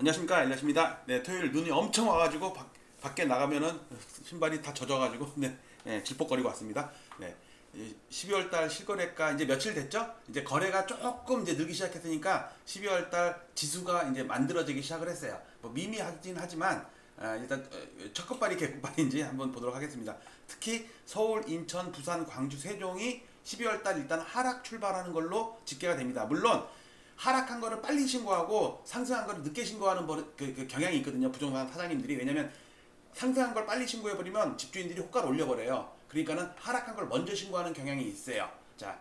안녕하십니까, 엘리엇입니다. 네, 토요일 눈이 엄청 와가지고 밖에 나가면은 신발이 다 젖어가지고 질퍽거리고 왔습니다. 네, 12월 달 실거래가 이제 며칠 됐죠? 이제 거래가 조금 이제 늘기 시작했으니까 12월 달 지수가 이제 만들어지기 시작을 했어요. 뭐 미미하긴 하지만 일단 첫 끝발이 개끝발인지 한번 보도록 하겠습니다. 특히 서울, 인천, 부산, 광주, 세종이 12월 달 일단 하락 출발하는 걸로 집계가 됩니다. 물론 하락한 거를 빨리 신고하고 상승한 거를 늦게 신고하는 그 경향이 있거든요. 부동산 사장님들이. 왜냐면 상승한 걸 빨리 신고해버리면 집주인들이 호가를 올려버려요. 그러니까는 하락한 걸 먼저 신고하는 경향이 있어요. 자,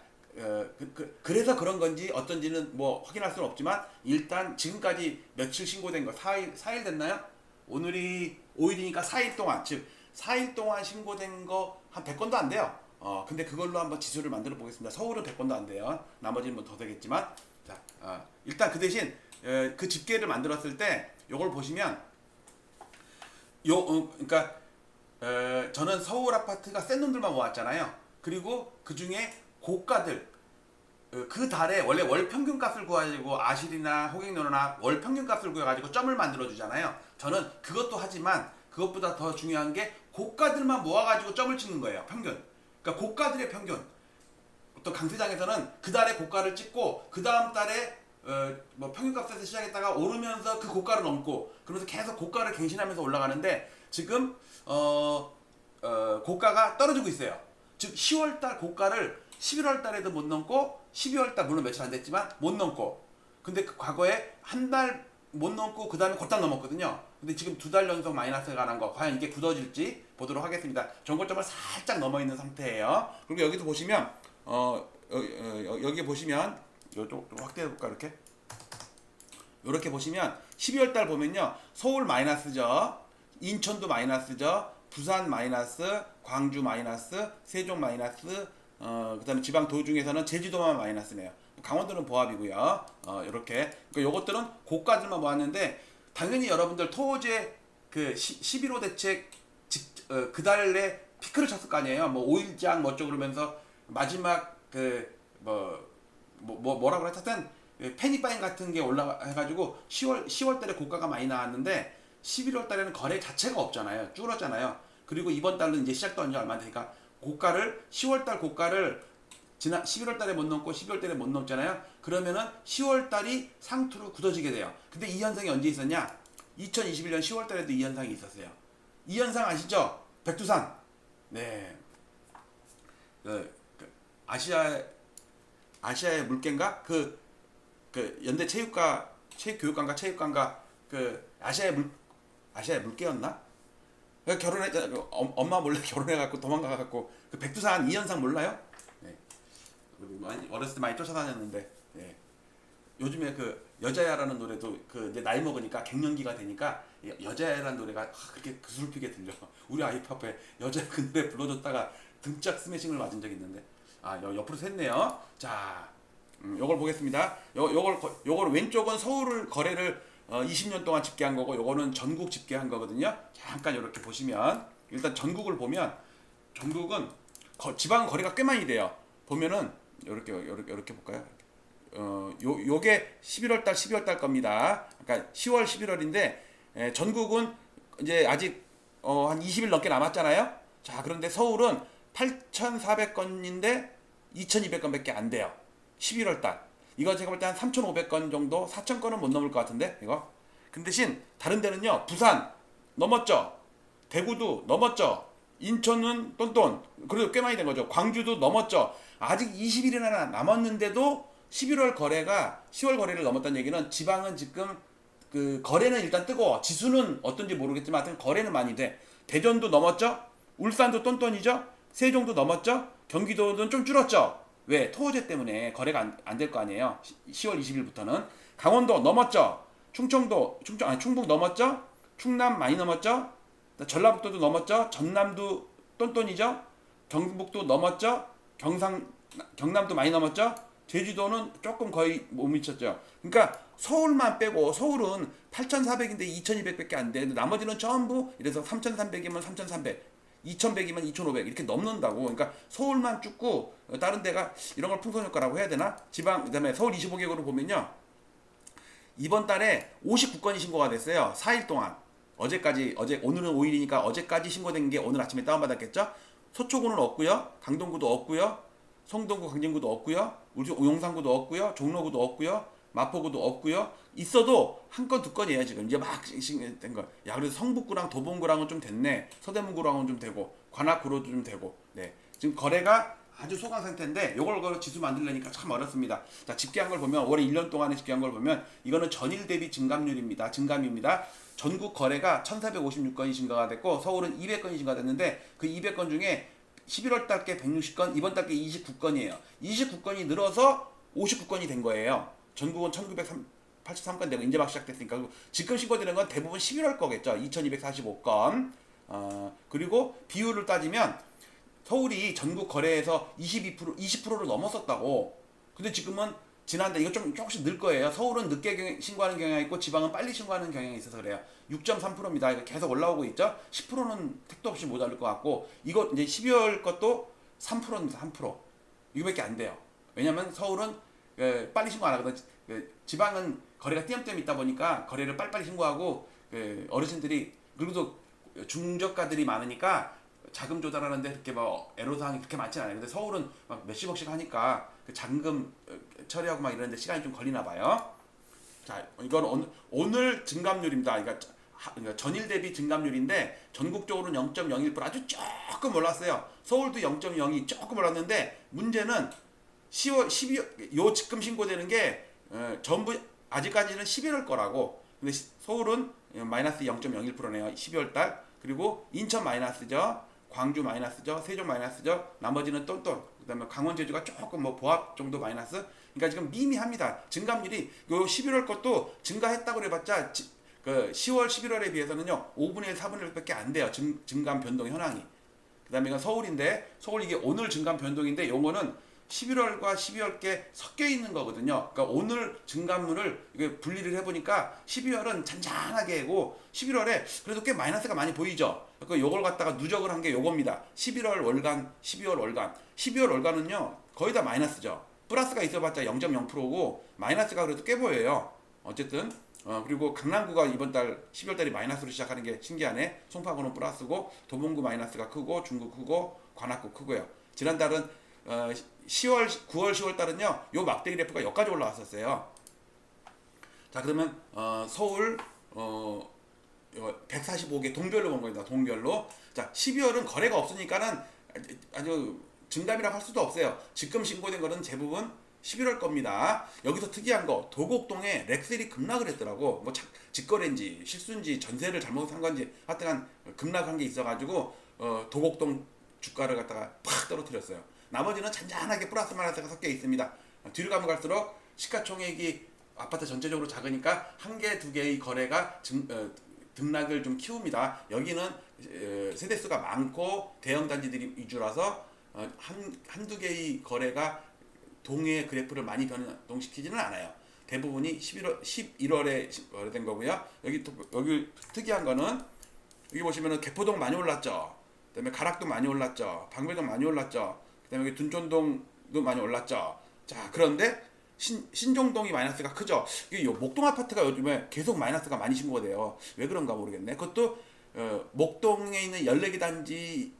그래서 그런 건지 어떤지는 뭐 확인할 수는 없지만 일단 지금까지 며칠 신고된 거 4일 됐나요? 오늘이 5일이니까 4일 동안, 즉 4일 동안 신고된 거 한 100건도 안 돼요. 근데 그걸로 한번 지수를 만들어 보겠습니다. 서울은 100건도 안 돼요. 나머지는 뭐 더 되겠지만. 자, 일단 그 대신 그 집계를 만들었을 때 요걸 보시면 그러니까 저는 서울 아파트가 센 놈들만 모았잖아요. 그리고 그 중에 고가들 그 달에 원래 월 평균 값을 구해가지고 아실이나 호갱노나 월 평균 값을 구해가지고 점을 만들어 주잖아요. 저는 그것도 하지만 그것보다 더 중요한 게 고가들만 모아가지고 점을 찍는 거예요. 평균. 그러니까 고가들의 평균. 또 강세장에서는 그 달에 고가를 찍고 그 다음 달에 뭐 평균값에서 시작했다가 오르면서 그 고가를 넘고 그러면서 계속 고가를 갱신하면서 올라가는데 지금 고가가 떨어지고 있어요. 즉 10월달 고가를 11월달에도 못 넘고 12월달 물론 며칠 안 됐지만 못 넘고 근데 그 과거에 한 달 못 넘고 그 다음에 곧장 넘었거든요. 근데 지금 두 달 연속 마이너스가 난 거 과연 이게 굳어질지 보도록 하겠습니다. 전고점을 살짝 넘어 있는 상태예요. 그리고 여기도 보시면 여기 보시면 요쪽 확대해 볼까 이렇게 보시면 12월 달 보면요. 서울 마이너스죠. 인천도 마이너스죠. 부산 마이너스, 광주 마이너스, 세종 마이너스, 그다음에 지방 도 중에서는 제주도만 마이너스네요. 강원도는 보합이고요. 이렇게 그러니까 요것들은 고가들만 모았는데 당연히 여러분들 토호제 그 11호 대책 그 달에 피크를 쳤을 거 아니에요. 뭐 5일장 뭐 어쩌고 그러면서 마지막 그 뭐라고 하여튼 페니바인 같은 게 올라가가지고 10월 달에 고가가 많이 나왔는데 11월 달에는 거래 자체가 없잖아요. 줄었잖아요. 그리고 이번 달은 이제 시작도 한 지 얼마 안 되니까 고가를 10월 달 고가를 지난 11월 달에 못 넘고 12월 달에 못 넘잖아요. 그러면은 10월 달이 상투로 굳어지게 돼요. 근데 이 현상이 언제 있었냐? 2021년 10월 달에도 이 현상이 있었어요. 이 현상 아시죠? 백두산. 네. 아시아의 물개인가? 그 연대 체육교육관가 그 아시아의 물개였나? 엄마 몰래 결혼해갖고 도망가갖고 그 백두산 이 현상 몰라요? 네. 어렸을 때 많이 쫓아다녔는데 네. 요즘에 그 여자야라는 노래도 그 이제 나이 먹으니까 갱년기가 되니까 여자야라는 노래가 그렇게 그슬프게 들려. 우리 아이프 앞에 여자 그 노래 불러줬다가 등짝 스매싱을 맞은 적이 있는데 옆으로 샜네요. 자, 요걸 보겠습니다. 요걸 왼쪽은 서울 거래를 20년 동안 집계한 거고 요거는 전국 집계한 거거든요. 잠깐 이렇게 보시면 일단 전국을 보면 전국은 지방 거래가 꽤 많이 돼요. 보면은 이렇게 볼까요? 요게 11월 달 12월 달 겁니다. 그러니까 10월 11월인데 전국은 이제 아직 한 20일 넘게 남았잖아요. 자, 그런데 서울은 8,400건인데 2,200건밖에 안 돼요. 11월 달. 이거 제가 볼 때 한 3,500건 정도, 4,000건은 못 넘을 것 같은데, 이거. 그 대신 다른 데는요, 부산 넘었죠. 대구도 넘었죠. 인천은 똔똔. 그래도 꽤 많이 된 거죠. 광주도 넘었죠. 아직 20일이나 남았는데도 11월 거래가 10월 거래를 넘었다는 얘기는 지방은 지금 그 거래는 일단 뜨거워. 지수는 어떤지 모르겠지만 하여튼 거래는 많이 돼. 대전도 넘었죠. 울산도 똔똔이죠. 세종도 넘었죠. 경기도는 좀 줄었죠. 왜? 토호제 때문에 거래가 안 될 거 아니에요. 10월 20일부터는. 강원도 넘었죠. 충북 넘었죠. 충남 많이 넘었죠. 전라북도도 넘었죠. 전남도 똔똔이죠. 경북도 넘었죠. 경남도 많이 넘었죠. 제주도는 조금 거의 못 미쳤죠. 그러니까 서울만 빼고 서울은 8,400인데 2,200밖에 안 돼. 나머지는 전부 이래서 3,300이면 3,300. 2,100이면 2,500 이렇게 넘는다고. 그러니까 서울만 죽고 다른 데가 이런 걸 풍선 효과라고 해야 되나? 지방 그다음에 서울 25개구로 보면요. 이번 달에 59건이 신고가 됐어요. 4일 동안. 오늘은 5일이니까 어제까지 신고된 게 오늘 아침에 다운받았겠죠? 서초구는 없고요. 강동구도 없고요. 성동구, 강진구도 없고요. 우리 용산구도 없고요. 종로구도 없고요. 마포구도 없고요. 있어도 한 건, 두 건이에요. 지금 이제 막 된 거. 야, 그래서 성북구랑 도봉구랑은 좀 됐네. 서대문구랑은 좀 되고 관악구로도 좀 되고. 네. 지금 거래가 아주 소강 상태인데 요걸 지수 만들려니까 참 어렵습니다. 자, 집계한 걸 보면 올해 1년 동안에 집계한 걸 보면 이거는 전일 대비 증감률입니다. 증감입니다. 전국 거래가 1456건이 증가가 됐고 서울은 200건이 증가됐는데 그 200건 중에 11월 달께 160건, 이번 달께 29건이에요. 29건이 늘어서 59건이 된 거예요. 전국은 1983건 되고 이제 막 시작됐으니까 지금 신고되는 건 대부분 11월 거겠죠. 2245건. 그리고 비율을 따지면 서울이 전국 거래에서 20%를 넘었었다고. 근데 지금은 지난달 이거 조금씩 늘 거예요. 서울은 늦게 신고하는 경향이 있고 지방은 빨리 신고하는 경향이 있어서 그래요. 6.3%입니다. 이거 계속 올라오고 있죠. 10%는 택도 없이 모자랄 것 같고 이거 이제 12월 것도 3%입니다. 3%. 이거밖에 안 돼요. 왜냐면 서울은 빨리 신고 안 하거든. 지방은 거래가 띄엄띄엄 있다 보니까 거래를 빨리빨리 신고하고 어르신들이 그리고 또 중저가들이 많으니까 자금 조달하는데 그렇게 뭐 애로사항이 그렇게 많지 않아요. 근데 서울은 막 몇십억씩 하니까 그 잔금 처리하고 막 이러는데 시간이 좀 걸리나 봐요. 자, 이건 오늘 증감률입니다. 그러니까 전일 대비 증감률인데 전국적으로는 0.01% 아주 조금 올랐어요. 서울도 0.02 조금 올랐는데 문제는 10월, 12월 요 지금 신고되는 게 전부 아직까지는 11월 거라고. 근데 서울은 마이너스 0.01%네요. 12월 달. 그리고 인천 마이너스죠. 광주 마이너스죠. 세종 마이너스죠. 나머지는 똔똔. 그다음에 강원 제주가 조금 뭐 보합 정도 마이너스. 그러니까 지금 미미합니다. 증감률이 요 11월 것도 증가했다고 해봤자 그 10월, 11월에 비해서는요 5분의 1, 4분의 1밖에 안 돼요. 증감 변동 현황이. 그다음에 이건 서울인데 서울 이게 오늘 증감 변동인데 요거는 11월과 12월께 섞여 있는 거거든요. 그러니까 오늘 증감률을 이게 분리를 해보니까 12월은 잔잔하게 하고 11월에 그래도 꽤 마이너스가 많이 보이죠. 그러니까 요걸 갖다가 누적을 한 게 요겁니다. 11월 월간, 12월 월간. 12월 월간은요 거의 다 마이너스죠. 플러스가 있어봤자 0.0%고 마이너스가 그래도 꽤 보여요. 어쨌든 그리고 강남구가 이번 달 12월 달이 마이너스로 시작하는 게 신기하네. 송파구는 플러스고 도봉구 마이너스가 크고 중구 크고 관악구 크고요. 지난달은 10월, 9월, 10월 달은요, 요 막대기 래프가 여기까지 올라왔었어요. 자, 그러면, 서울, 145개 동별로 본 겁니다. 동별로. 자, 12월은 거래가 없으니까는 아주 증감이라고 할 수도 없어요. 지금 신고된 거는 대부분 11월 겁니다. 여기서 특이한 거, 도곡동에 렉셀이 급락을 했더라고. 뭐, 직거래인지, 실수인지, 전세를 잘못 산 건지, 하여튼 급락한 게 있어가지고, 도곡동 주가를 갖다가 팍 떨어뜨렸어요. 나머지는 잔잔하게 플러스 마이너스가 섞여 있습니다. 뒤로 가면 갈수록 시가총액이 아파트 전체적으로 작으니까 한 개, 두 개의 거래가 등락을 좀 키웁니다. 여기는 세대수가 많고 대형 단지들이 위주라서 한두 개의 거래가 동의 그래프를 많이 변동시키지는 않아요. 대부분이 11월에 거래된 거고요. 여기 특이한 거는 여기 보시면은 개포동 많이 올랐죠. 그다음에 가락도 많이 올랐죠. 방배동 많이 올랐죠. 그다음에 여기 둔촌동도 많이 올랐죠. 자, 그런데 신종동이 마이너스가 크죠. 이 목동 아파트가 요즘에 계속 마이너스가 많이 신고가 돼요. 왜 그런가 모르겠네. 그것도 목동에 있는 14개 단지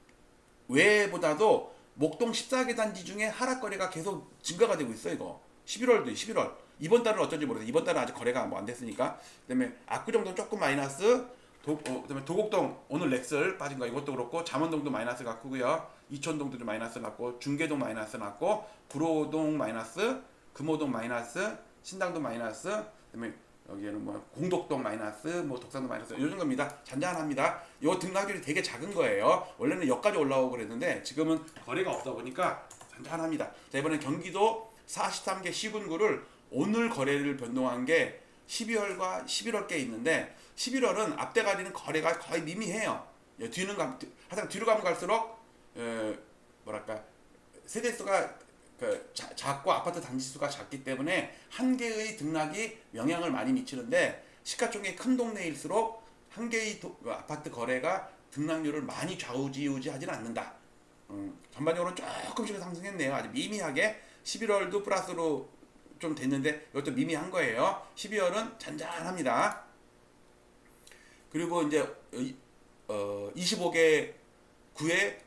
외보다도 목동 14개 단지 중에 하락거래가 계속 증가가 되고 있어요. 이거 11월. 이번 달은 어쩐지 모르겠어요. 이번 달은 아직 거래가 뭐 안 됐으니까. 그다음에 압구정동 조금 마이너스. 그다음에 도곡동 오늘 렉슬 빠진 거 이것도 그렇고 잠원동도 마이너스가 크고요. 이촌동도 좀 마이너스 났고 중계동 마이너스 났고 구로동 마이너스, 금호동 마이너스, 신당동 마이너스, 그다음에 여기에는 뭐 공덕동 마이너스, 뭐 독산동 마이너스 요 정도입니다. 잔잔합니다. 요 등락률이 되게 작은 거예요. 원래는 여기까지 올라오고 그랬는데 지금은 거래가 없다 보니까 잔잔합니다. 자, 이번에 경기도 43개 시군구를 오늘 거래를 변동한 게 12월과 11월께 있는데 11월은 앞대가리는 거래가 거의 미미해요. 항상 뒤로 가면 갈수록 뭐랄까 세대수가 작고 아파트 단지 수가 작기 때문에 한 개의 등락이 영향을 많이 미치는데 시가총액 큰 동네일수록 한 개의 아파트 거래가 등락률을 많이 좌우지우지하지는 않는다. 전반적으로 조금씩 상승했네요. 아주 미미하게 11월도 플러스로 좀 됐는데 이것도 미미한 거예요. 12월은 잔잔합니다. 그리고 이제 25개 구에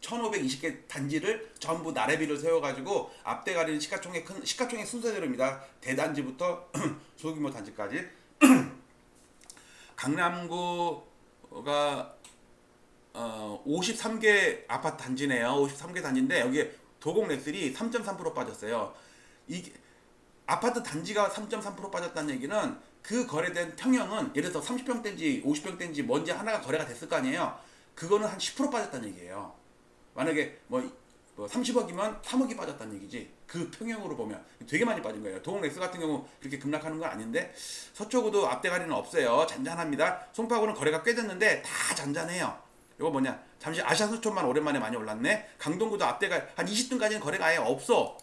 1520개 단지를 전부 나래비를 세워가지고 앞대 가리는 시가총액 순서대로입니다. 대단지부터 소규모 단지까지. 강남구가 53개 아파트 단지네요. 53개 단지인데 여기에 도곡렉슬이 3.3% 빠졌어요. 이 아파트 단지가 3.3% 빠졌다는 얘기는 그 거래된 평형은 예를 들어서 30평대인지 50평대인지 뭔지 하나가 거래가 됐을 거 아니에요. 그거는 한 10% 빠졌다는 얘기예요. 만약에 뭐 30억이면 3억이 빠졌다는 얘기지. 그 평형으로 보면 되게 많이 빠진 거예요. 도곡렉스 같은 경우 그렇게 급락하는 건 아닌데 서초구도 앞대가리는 없어요. 잔잔합니다. 송파구는 거래가 꽤 됐는데 다 잔잔해요. 이거 뭐냐? 잠시 아시아수촌만 오랜만에 많이 올랐네. 강동구도 앞대가 한 20등까지는 거래가 아예 없어.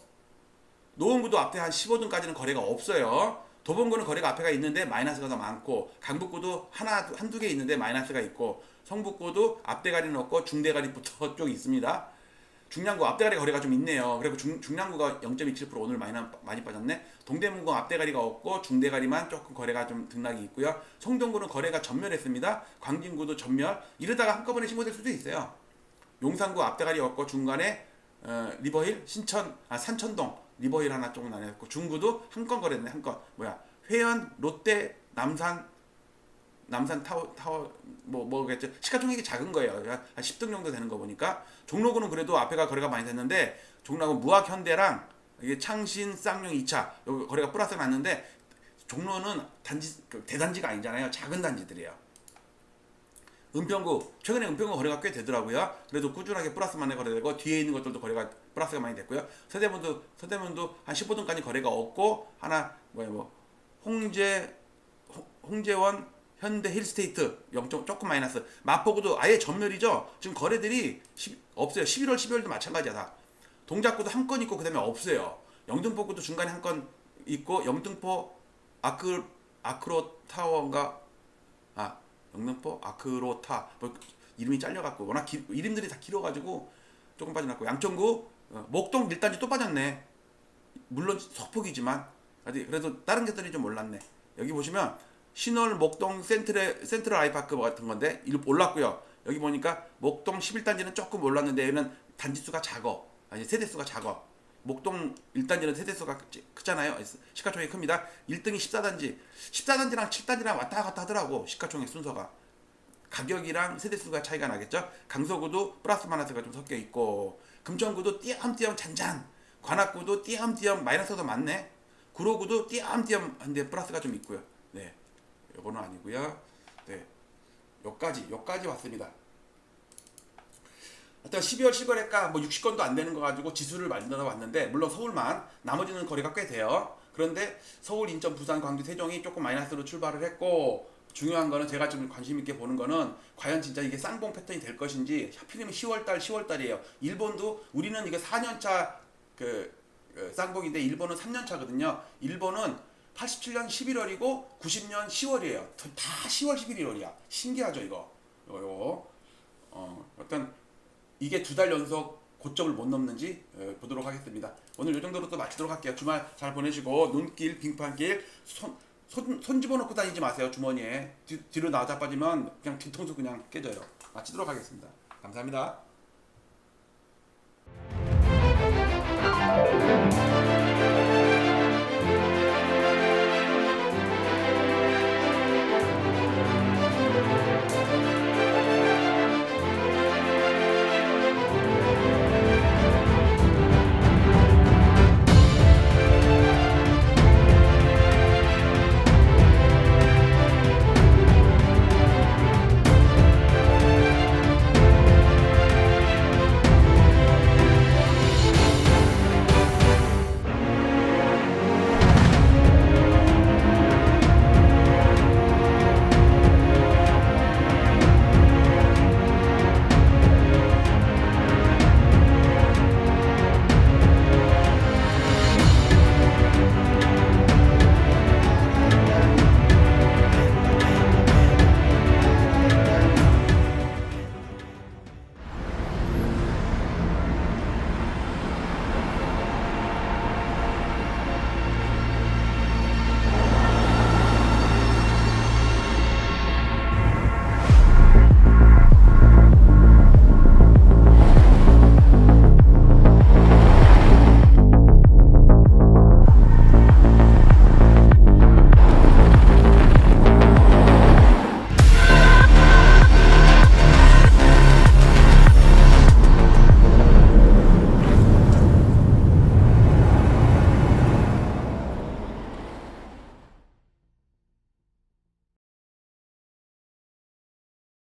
노원구도 앞에 한 15등까지는 거래가 없어요. 도봉구는 거래가 앞에가 있는데 마이너스가 더 많고, 강북구도 한두 개 있는데 마이너스가 있고, 성북구도 앞대가리는 없고 중대가리부터 쪽 있습니다. 중량구 앞대가리 거래가 좀 있네요. 그리고 중량구가 0.27% 오늘 많이 빠졌네. 동대문구 앞대가리가 없고 중대가리만 조금 거래가 좀 등락이 있고요. 성동구는 거래가 전멸했습니다. 광진구도 전멸. 이러다가 한꺼번에 신고될 수도 있어요. 용산구 앞대가리 없고 중간에 리버힐, 산천동 리버힐 하나 조금 나뉘었고, 중구도 한 건 거래했네. 한 건 회원, 롯데, 남산 타워 뭐겠죠. 시가총액이 작은 거예요. 한 10등 정도 되는 거 보니까. 종로구는 그래도 앞에가 거래가 많이 됐는데, 종로구 무학현대랑 이게 창신, 쌍용 2차 여기 거래가 플러스가 났는데, 종로는 대단지가 아니잖아요. 작은 단지들이에요. 은평구 최근에 은평구 거래가 꽤 되더라고요. 그래도 꾸준하게 플러스만에 거래되고, 뒤에 있는 것들도 거래가 플러스가 많이 됐고요. 서대문도 한 15등까지 거래가 없고, 하나 홍제원 현대 힐스테이트 0. 조금 마이너스. 마포구도 아예 전멸이죠. 지금 거래들이 없어요. 11월 12월도 마찬가지야. 다 동작구도 한 건 있고 그 다음에 없어요. 영등포구도 중간에 한 건 있고, 영등포 아크로타워인가, 영등포 아크로타 이름이 잘려갖고 워낙 이름들이 다 길어가지고 조금 빠져났고, 양천구 목동 1단지 또 빠졌네. 물론 석폭이지만 그래도 다른 것들이 좀 올랐네. 여기 보시면 신월 목동 센트럴 아이파크 같은 건데 올랐고요. 여기 보니까 목동 11단지는 조금 올랐는데 얘는 단지수가 작어. 세대수가 작어. 목동 1단지는 세대수가 크잖아요. 시가총액이 큽니다. 1등이 14단지랑 7단지랑 왔다 갔다 하더라고. 시가총액 순서가. 가격이랑 세대수가 차이가 나겠죠. 강서구도 플러스 마이너스가 좀 섞여 있고, 금천구도 띄엄띄엄 잔잔. 관악구도 띄엄띄엄 마이너스가 많네. 구로구도 띄엄띄엄 한데 플러스가 좀 있고요. 네, 요거는 아니고요. 네, 여기까지 왔습니다. 하여튼 12월 시거래가 60건도 안 되는 거 가지고 지수를 만들어 왔는데, 물론 서울만, 나머지는 거래가 꽤 돼요. 그런데 서울, 인천, 부산, 광주, 세종이 조금 마이너스로 출발을 했고, 중요한 거는 제가 좀 관심 있게 보는 거는 과연 진짜 이게 쌍봉 패턴이 될 것인지. 하필이면 10월달이에요. 일본도, 우리는 이게 4년차 쌍봉인데 일본은 3년차거든요. 일본은 87년 11월이고 90년 10월이에요. 다 10월 11월이야. 신기하죠 이거. 어떤 이게 2달 연속 고점을 못 넘는지 보도록 하겠습니다. 오늘 이 정도로 또 마치도록 할게요. 주말 잘 보내시고, 눈길, 빙판길, 손 집어넣고 다니지 마세요. 주머니에 뒤로 나자 빠지면 그냥 뒤통수 그냥 깨져요. 마치도록 하겠습니다. 감사합니다.